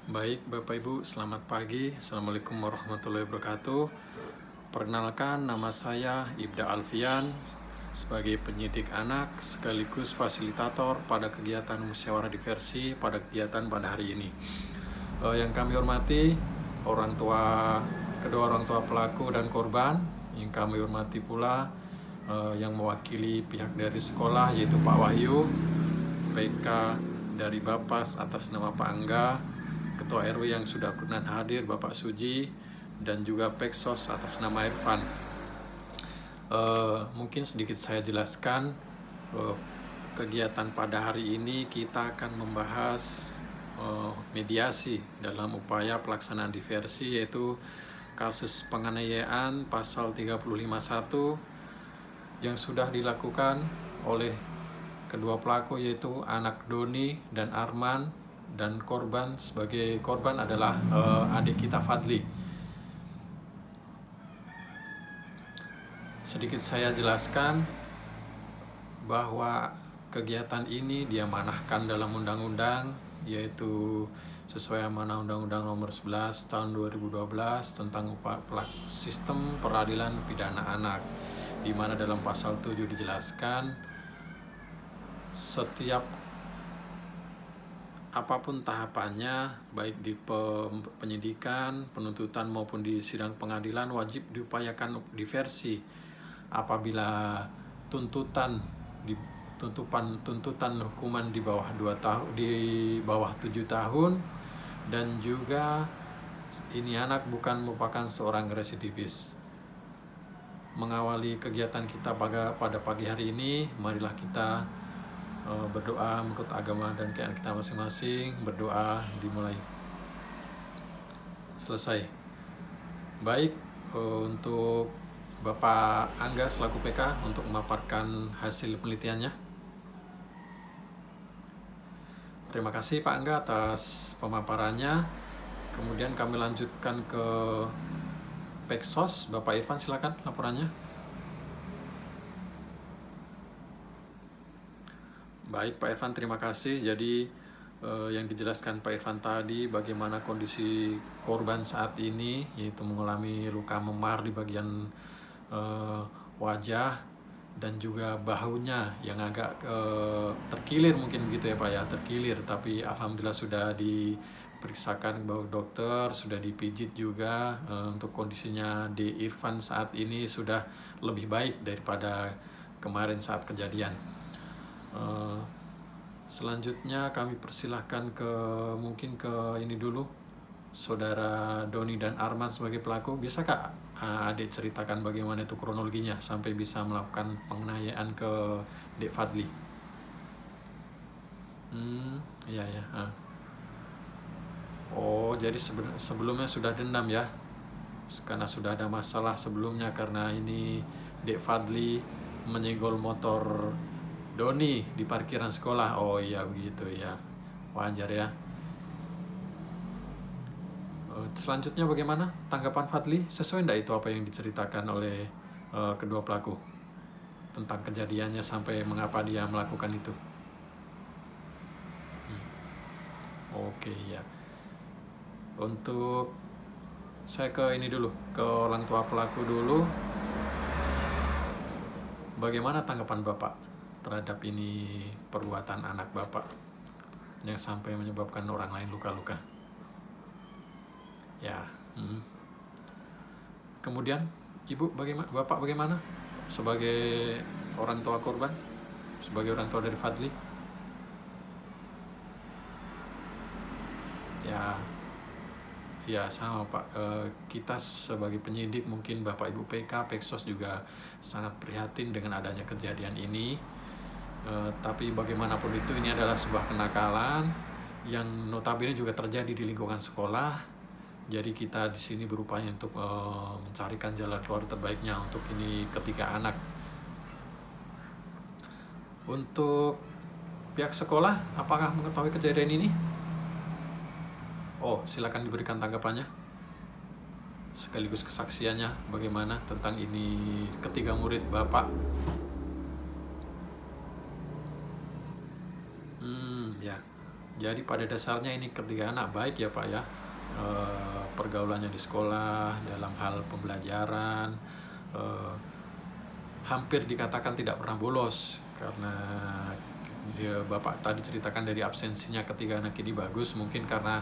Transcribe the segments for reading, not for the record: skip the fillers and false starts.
Baik, Bapak Ibu, selamat pagi. Assalamualaikum warahmatullahi wabarakatuh. Perkenalkan, nama saya Ibda Alfian sebagai penyidik anak sekaligus fasilitator pada kegiatan musyawarah diversi pada kegiatan pada hari ini. Yang kami hormati kedua orang tua pelaku dan korban. Yang kami hormati pula yang mewakili pihak dari sekolah, yaitu Pak Wahyu, PK dari Bapas atas nama Pak Angga, Ketua RW yang sudah berkenan hadir Bapak Suji, dan juga Peksos atas nama Irfan. Mungkin sedikit saya jelaskan kegiatan pada hari ini. Kita akan membahas mediasi dalam upaya pelaksanaan diversi, yaitu kasus penganiayaan pasal 351 yang sudah dilakukan oleh kedua pelaku, yaitu anak Doni dan Arman, dan sebagai korban adalah adik kita Fadli. Sedikit saya jelaskan bahwa kegiatan ini diamanahkan dalam undang-undang, yaitu sesuai amanah Undang-Undang Nomor 11 Tahun 2012 tentang sistem peradilan pidana anak, di mana dalam pasal 7 dijelaskan setiap apapun tahapannya, baik di penyidikan, penuntutan maupun di sidang pengadilan, wajib diupayakan diversi apabila tuntutan hukuman di bawah 7 tahun, dan juga ini anak bukan merupakan seorang residivis. Mengawali kegiatan kita pada pagi hari ini, marilah kita berdoa menurut agama dan keyakinan kita masing-masing. Berdoa dimulai. Selesai. Baik, untuk Bapak Angga selaku PK untuk memaparkan hasil penelitiannya. Terima kasih Pak Angga atas pemaparannya. Kemudian kami lanjutkan ke Peksos. Bapak Irfan, silakan laporannya. Baik Pak Irfan, terima kasih. Jadi yang dijelaskan Pak Irfan tadi bagaimana kondisi korban saat ini, yaitu mengalami luka memar di bagian wajah dan juga bahunya yang agak terkilir, mungkin begitu ya Pak ya, terkilir. Tapi alhamdulillah sudah diperiksakan bahu dokter, sudah dipijit juga. Untuk kondisinya di Irfan saat ini sudah lebih baik daripada kemarin saat kejadian. Selanjutnya kami persilahkan mungkin ke ini dulu, Saudara Doni dan Arman sebagai pelaku. Bisa Kak adik ceritakan bagaimana itu kronologinya sampai bisa melakukan penganiayaan ke Dek Fadli? Iya ya. Oh, jadi sebelumnya sudah dendam ya, karena sudah ada masalah sebelumnya, karena ini Dek Fadli menyenggol motor Doni di parkiran sekolah. Oh iya begitu ya, wajar ya. Selanjutnya bagaimana tanggapan Fadli? Sesuai enggak itu apa yang diceritakan oleh kedua pelaku tentang kejadiannya sampai mengapa dia melakukan itu? Oke ya. Untuk saya ke ini dulu, ke orang tua pelaku dulu. Bagaimana tanggapan Bapak terhadap ini perbuatan anak Bapak yang sampai menyebabkan orang lain luka-luka? Ya. Kemudian Ibu bagaimana? Bapak bagaimana? Sebagai orang tua korban, sebagai orang tua dari Fadli? Ya sama Pak. Kita sebagai penyidik, mungkin Bapak Ibu PK, Peksos juga sangat prihatin dengan adanya kejadian ini. Tapi bagaimanapun itu, ini adalah sebuah kenakalan yang notabene juga terjadi di lingkungan sekolah. Jadi kita di sini berupaya untuk mencarikan jalan keluar terbaiknya untuk ini ketiga anak. Untuk pihak sekolah, apakah mengetahui kejadian ini? Oh, silakan diberikan tanggapannya sekaligus kesaksiannya bagaimana tentang ini ketiga murid Bapak. Ya. Jadi pada dasarnya ini ketiga anak baik ya Pak ya. Pergaulannya di sekolah, dalam hal pembelajaran, hampir dikatakan tidak pernah bolos, karena Bapak tadi ceritakan dari absensinya ketiga anak ini bagus, mungkin karena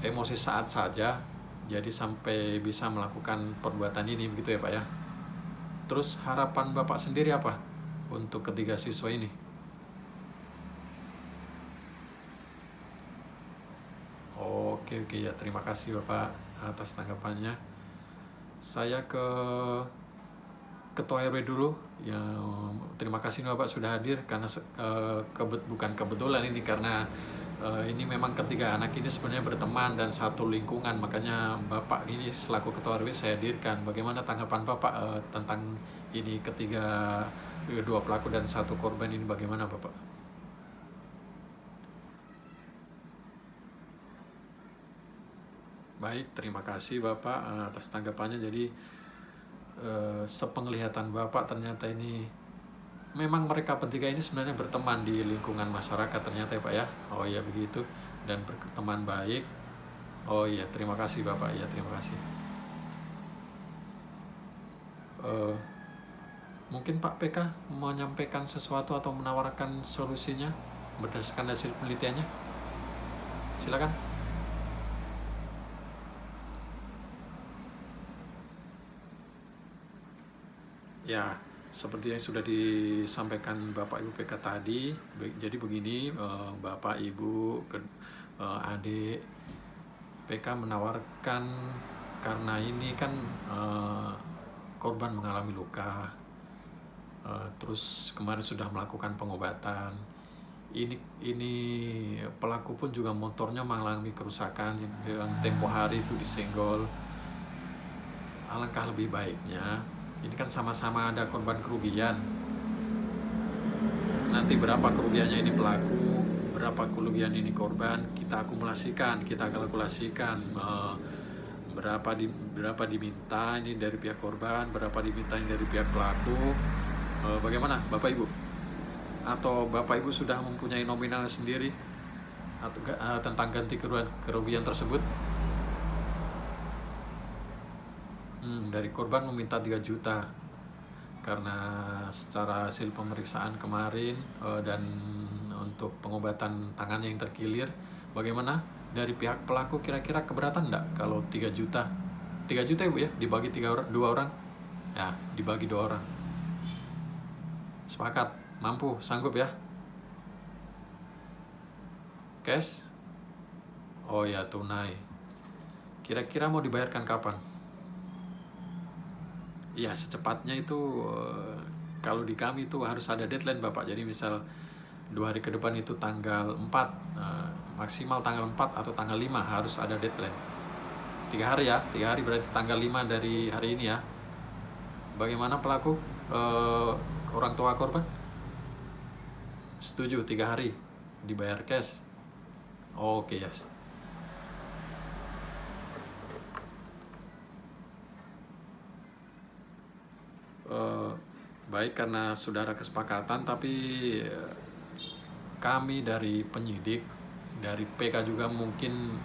emosi saat saja, jadi sampai bisa melakukan perbuatan ini, begitu ya Pak ya. Terus harapan Bapak sendiri apa untuk ketiga siswa ini? Oke, ya, terima kasih Bapak atas tanggapannya. Saya ke Ketua RW dulu. Ya, terima kasih Bapak sudah hadir, karena bukan kebetulan ini, karena ini memang ketiga anak ini sebenarnya berteman dan satu lingkungan, makanya Bapak ini selaku Ketua RW saya hadirkan. Bagaimana tanggapan Bapak tentang ini, dua pelaku dan satu korban ini, bagaimana Bapak? Baik, terima kasih Bapak atas tanggapannya. Jadi sepenglihatan Bapak, ternyata ini memang mereka bertiga ini sebenarnya berteman di lingkungan masyarakat ternyata ya Pak ya. Oh iya begitu, dan berteman baik. Oh iya, terima kasih Bapak. Ya, terima kasih. Mungkin Pak PK menyampaikan sesuatu atau menawarkan solusinya berdasarkan hasil penelitiannya. Silakan. Ya, seperti yang sudah disampaikan Bapak Ibu PK tadi, jadi begini, Bapak Ibu, adik, PK menawarkan, karena ini kan korban mengalami luka, terus kemarin sudah melakukan pengobatan. Ini pelaku pun juga motornya mengalami kerusakan yang tempo hari itu disenggol. Alangkah lebih baiknya, ini kan sama-sama ada korban kerugian. Nanti berapa kerugiannya ini pelaku, berapa kerugian ini korban, kita akumulasikan, kita kalkulasikan, berapa diminta ini dari pihak korban, berapa diminta ini dari pihak pelaku. Bagaimana Bapak Ibu? Atau Bapak Ibu sudah mempunyai nominal sendiri atau tentang ganti kerugian tersebut? Dari korban meminta 3 juta, karena secara hasil pemeriksaan kemarin dan untuk pengobatan tangannya yang terkilir. Bagaimana dari pihak pelaku, kira-kira keberatan enggak kalau 3 juta? 3 juta ya Bu ya, dibagi 2 orang? Ya, dibagi 2 orang. Sepakat? Mampu? Sanggup ya? Cash? Oh ya, tunai. Kira-kira mau dibayarkan kapan? Ya, secepatnya itu, kalau di kami itu harus ada deadline Bapak. Jadi misal 2 hari ke depan itu tanggal 4, maksimal tanggal 4 atau tanggal 5 harus ada deadline. 3 hari ya, 3 hari berarti tanggal 5 dari hari ini ya. Bagaimana pelaku, orang tua korban? Setuju 3 hari dibayar cash? Oke ya. Baik, karena sudah ada kesepakatan, tapi kami dari penyidik, dari PK juga mungkin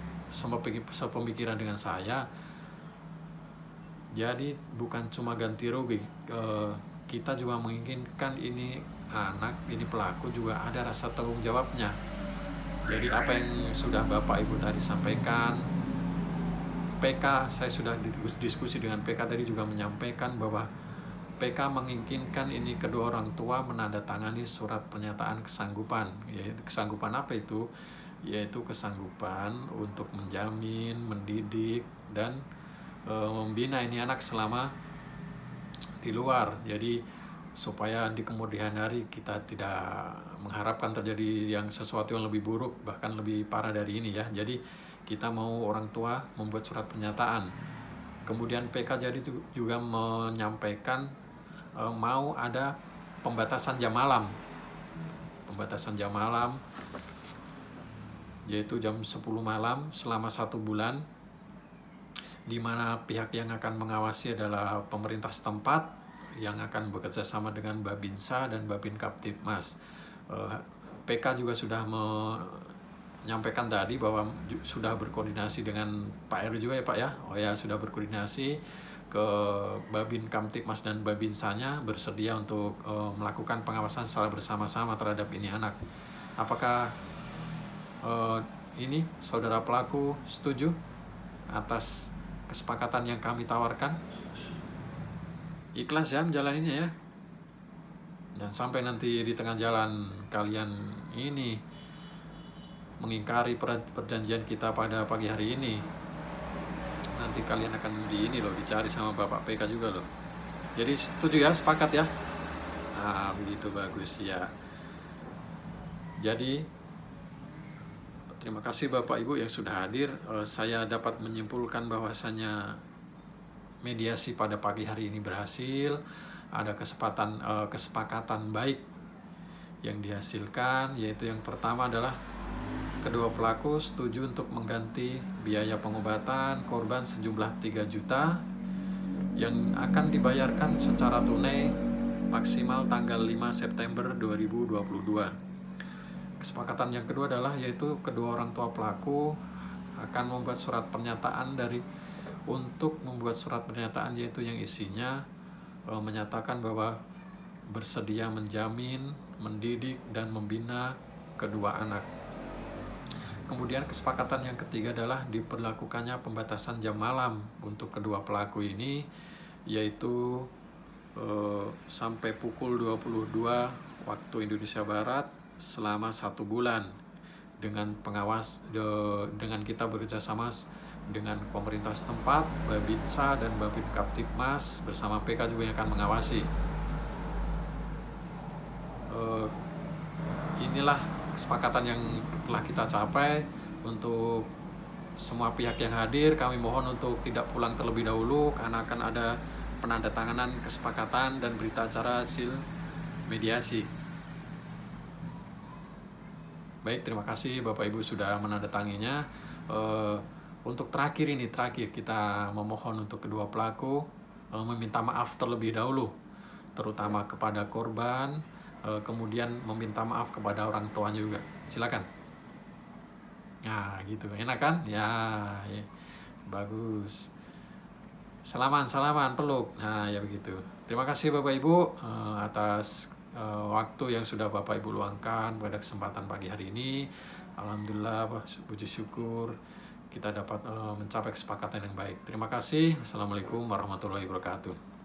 sepemikiran dengan saya. Jadi bukan cuma ganti rugi, kita juga menginginkan ini anak, ini pelaku juga ada rasa tanggung jawabnya. Jadi apa yang sudah Bapak Ibu tadi sampaikan, PK, saya sudah diskusi dengan PK tadi juga menyampaikan bahwa PK menginginkan ini kedua orang tua menandatangani surat pernyataan kesanggupan. Yaitu kesanggupan apa itu? Yaitu kesanggupan untuk menjamin, mendidik, dan membina ini anak selama di luar. Jadi supaya di kemudian hari kita tidak mengharapkan terjadi yang sesuatu yang lebih buruk, bahkan lebih parah dari ini ya. Jadi kita mau orang tua membuat surat pernyataan. Kemudian PK jadi juga menyampaikan mau ada pembatasan jam malam. Pembatasan jam malam yaitu jam 10 malam selama 1 bulan, di mana pihak yang akan mengawasi adalah pemerintah setempat yang akan bekerja sama dengan Babinsa dan Babin Kaptipmas. PK juga sudah menyampaikan tadi bahwa sudah berkoordinasi dengan Pak RW juga ya Pak ya. Oh ya, sudah berkoordinasi ke Babin Kamtibmas dan Babinsanya bersedia untuk melakukan pengawasan secara bersama-sama terhadap ini anak. Apakah ini saudara pelaku setuju atas kesepakatan yang kami tawarkan? Ikhlas ya menjalaninya ya. Dan sampai nanti di tengah jalan kalian ini mengingkari perjanjian kita pada pagi hari ini, nanti kalian akan dicari sama Bapak PK juga loh. Jadi setuju ya, sepakat ya. Nah, begitu bagus ya. Jadi terima kasih Bapak Ibu yang sudah hadir. Saya dapat menyimpulkan bahwasannya mediasi pada pagi hari ini berhasil. Ada kesepakatan baik yang dihasilkan, yaitu yang pertama adalah kedua pelaku setuju untuk mengganti biaya pengobatan korban sejumlah 3 juta yang akan dibayarkan secara tunai maksimal tanggal 5 September 2022. Kesepakatan yang kedua adalah yaitu kedua orang tua pelaku akan membuat surat pernyataan yaitu yang isinya menyatakan bahwa bersedia menjamin, mendidik, dan membina kedua anak. Kemudian kesepakatan yang ketiga adalah diberlakukannya pembatasan jam malam untuk kedua pelaku ini, yaitu sampai pukul 22 waktu Indonesia Barat selama 1 bulan dengan dengan kita bekerjasama dengan pemerintah setempat, Babinsa dan Babin Kamtibmas bersama PK juga yang akan mengawasi. Inilah kesepakatan yang telah kita capai. Untuk semua pihak yang hadir, kami mohon untuk tidak pulang terlebih dahulu karena akan ada penandatanganan kesepakatan dan berita acara hasil mediasi. Baik, terima kasih Bapak Ibu sudah menandatanginya. Untuk terakhir kita memohon untuk kedua pelaku meminta maaf terlebih dahulu, terutama kepada korban, kemudian meminta maaf kepada orang tuanya juga. Silakan. Nah, gitu. Enak kan? Ya. Bagus. Salaman, peluk. Nah, ya begitu. Terima kasih Bapak Ibu atas waktu yang sudah Bapak Ibu luangkan pada kesempatan pagi hari ini. Alhamdulillah, puji syukur kita dapat mencapai kesepakatan yang baik. Terima kasih. Assalamualaikum warahmatullahi wabarakatuh.